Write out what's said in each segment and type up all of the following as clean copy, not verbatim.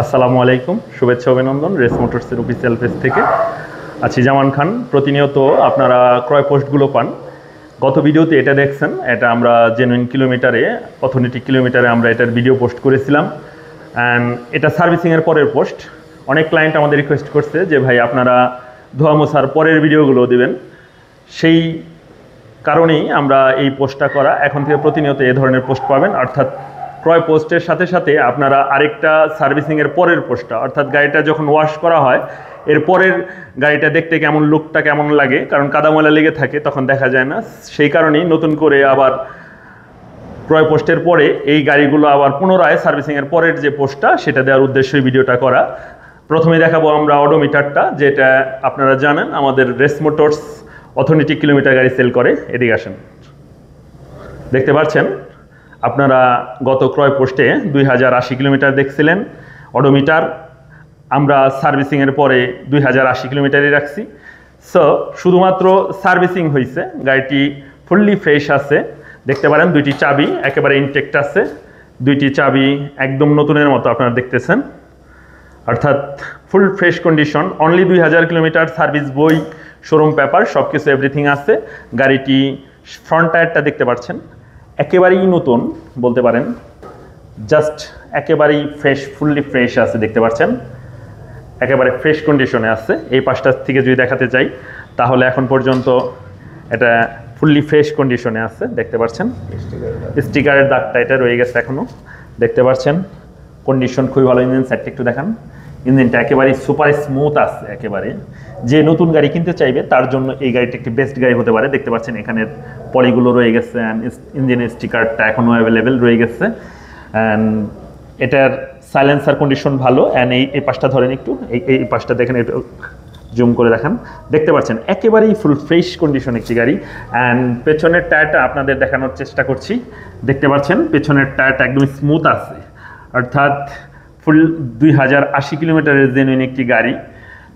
আসসালামু আলাইকুম, শুভেচ্ছা অভিনন্দন রেস মোটরসের অফিসিয়াল পেজ থেকে। আছি জামান খান। প্রতিনিয়ত আপনারা ক্রয় পোস্টগুলো পান। গত ভিডিওতে এটা দেখছেন, এটা আমরা জেনুইন কিলোমিটারে, অথেন্টিক কিলোমিটারে আমরা এটার ভিডিও পোস্ট করেছিলাম। অ্যান্ড এটা সার্ভিসিংয়ের পরের পোস্ট। অনেক ক্লায়েন্ট আমাদের রিকোয়েস্ট করছে যে ভাই আপনারা ধোয়া মোছার পরের ভিডিওগুলো দিবেন। সেই কারণেই আমরা এই পোস্টটা করা। এখন থেকে প্রতিনিয়ত এই ধরনের পোস্ট পাবেন, অর্থাৎ ক্রয় পোস্টের সাথে সাথে আপনারা আরেকটা সার্ভিসিংয়ের পরের পোস্টটা, অর্থাৎ গাড়িটা যখন ওয়াশ করা হয় এর পরের গাড়িটা দেখতে কেমন, লুকটা কেমন লাগে, কারণ কাদাময়লা লেগে থাকে তখন দেখা যায় না। সেই কারণেই নতুন করে আবার ক্রয় পোস্টের পরে এই গাড়িগুলো আবার পুনরায় সার্ভিসিংয়ের পরের যে পোস্টটা সেটা দেওয়ার উদ্দেশ্যই ভিডিওটা করা। প্রথমে দেখাবো আমরা অডোমিটারটা, যেটা আপনারা জানেন আমাদের রেস মোটরস অথেন্টিক কিলোমিটার গাড়ি সেল করে। এদিকে আসেন, দেখতে পাচ্ছেন আপনারা গত ক্রয় পোস্টে 2080 কিলোমিটার দেখছিলেন অডোমিটার। আমরা সার্ভিসিংয়ের পরে 2080 কিলোমিটারই রাখছি। সো শুধুমাত্র সার্ভিসিং হয়েছে, গাড়িটি ফুললি ফ্রেশ আছে। দেখতে পারেন দুইটি চাবি একেবারে ইনটেক্ট আছে, দুইটি চাবি একদম নতুনের মতো আপনারা দেখতেছেন, অর্থাৎ full fresh condition. Only 2000 kilometre, service বই, শোরুম পেপার সব কিছু এভরিথিং আছে। গাড়িটি ফ্রন্ট টায়ারটা দেখতে পাচ্ছেন একেবারেই নতুন বলতে পারেন, জাস্ট একেবারেই ফ্রেশ, ফুললি ফ্রেশ আছে। দেখতে পাচ্ছেন একেবারে ফ্রেশ কন্ডিশনে আছে। এই পাশটা থেকে যদি দেখাতে চাই তাহলে এখন পর্যন্ত এটা ফুললি ফ্রেশ কন্ডিশনে আছে। দেখতে পাচ্ছেন স্টিকারের দাগটা এটা রয়ে গেছে এখনও। দেখতে পাচ্ছেন কন্ডিশন খুবই ভালো। ইঞ্জিন সাইডটা একটু দেখান, ইঞ্জিনটা একেবারেই সুপার স্মুথ আছে একেবারে। যে নতুন গাড়ি কিনতে চাইবে তার জন্য এই গাড়িটা একটি বেস্ট গাড়ি হতে পারে। দেখতে পাচ্ছেন এখানের পলিগুলো রয়ে গেছে, অ্যান্ড ইঞ্জিনের স্টিকারটা এখনও অ্যাভেলেবেল রয়ে গেছে। অ্যান্ড এটার সাইলেন্সার কন্ডিশন ভালো। অ্যান্ড এই পাশটা ধরেন একটু, এই পাশটা দেখেন, একটু জুম করে দেখান। দেখতে পাচ্ছেন একেবারেই ফুল ফ্রেশ কন্ডিশন একটি গাড়ি। অ্যান্ড পেছনের টায়ারটা আপনাদের দেখানোর চেষ্টা করছি। দেখতে পাচ্ছেন পেছনের টায়ারটা একদম স্মুথ আছে, অর্থাৎ ফুল 2080 কিলোমিটারের জেনুইন একটি গাড়ি,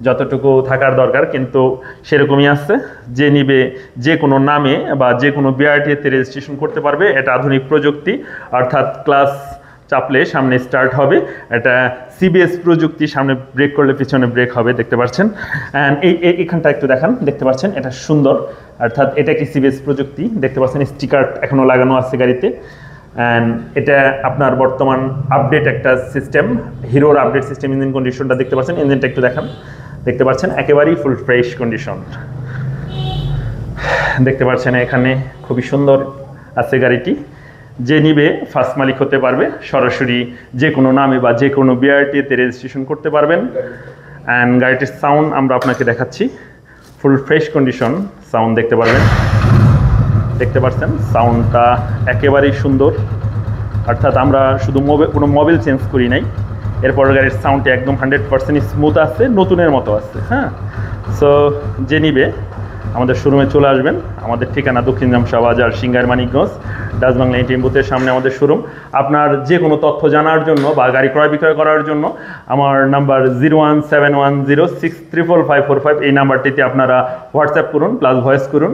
যতটুকু থাকার দরকার কিন্তু সেরকমই আছে। যে নিবে যে কোনো নামে বা যে কোনো বিআরটিএতে রেজিস্ট্রেশন করতে পারবে। এটা আধুনিক প্রযুক্তি, অর্থাৎ ক্লাস চাপলে সামনে স্টার্ট হবে। এটা সিবিএস প্রযুক্তি, সামনে ব্রেক করলে পিছনে ব্রেক হবে। দেখতে পাচ্ছেন। অ্যান্ড এইখানটা একটু দেখান, দেখতে পাচ্ছেন এটা সুন্দর, অর্থাৎ এটা কি সিবিএস প্রযুক্তি। দেখতে পাচ্ছেন স্টিকার এখনও লাগানো আছে গাড়িতে। অ্যান্ড এটা আপনার বর্তমান আপডেট একটা সিস্টেম, হিরোর আপডেট সিস্টেম। ইঞ্জিন কন্ডিশনটা দেখতে পাচ্ছেন, ইঞ্জিনটা একটু দেখান। দেখতে পাচ্ছেন একেবারেই ফুল ফ্রেশ কন্ডিশন। দেখতে পাচ্ছেন এখানে খুবই সুন্দর আছে গাড়িটি। যে নিবে ফার্স্ট মালিক হতে পারবে, সরাসরি যে কোনো নামে বা যে কোনো বিআরটিএতে রেজিস্ট্রেশন করতে পারবেন। অ্যান্ড গাড়িটির সাউন্ড আমরা আপনাকে দেখাচ্ছি, ফুল ফ্রেশ কন্ডিশন সাউন্ড দেখতে পারবেন। দেখতে পাচ্ছেন সাউন্ডটা একেবারেই সুন্দর, অর্থাৎ আমরা শুধু কোনো মোবাইল চেঞ্জ করি নাই। এরপর গাড়ির সাউন্ডটি একদম 100% স্মুথ আছে, নতুনের মতো আছে। হ্যাঁ, সো যে নিবে আমাদের শোরুমে চলে আসবেন। আমাদের ঠিকানা দক্ষিণ জামশা বাজার, সিংগাইর মানিকগঞ্জ, ডাচ বাংলা এটিএম বুথের সামনে আমাদের শোরুম। আপনার যে কোনো তথ্য জানার জন্য বা গাড়ি ক্রয় বিক্রয় করার জন্য আমার নাম্বার 01710635545, এই নাম্বারটিতে আপনারা হোয়াটসঅ্যাপ করুন, প্লাস ভয়েস করুন।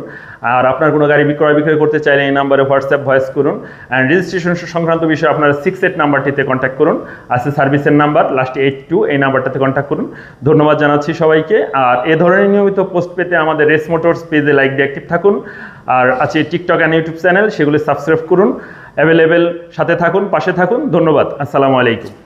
আর আপনার কোনো গাড়ি ক্রয় বিক্রয় করতে চাইলে এই নাম্বারে হোয়াটসঅ্যাপ ভয়েস করুন। অ্যান্ড রেজিস্ট্রেশন সংক্রান্ত বিষয়ে আপনারা 68 নাম্বারটিতে কন্ট্যাক্ট করুন। আছে সার্ভিসের নাম্বার লাস্টে 82, এই নাম্বারটাতে কন্ট্যাক্ট করুন। ধন্যবাদ জানাচ্ছি সবাইকে। আর এ ধরনের নিয়মিত পোস্ট পেতে আমাদের রেস মোটরস পেজে লাইক দিয়ে অ্যাক্টিভ থাকুন। আর আছে টিকটক অ্যান্ড ইউটিউব চ্যানেল, সেগুলি সাবস্ক্রাইব করুন। অ্যাভেলেবেল, সাথে থাকুন, পাশে থাকুন। ধন্যবাদ, আসসালামু আলাইকুম।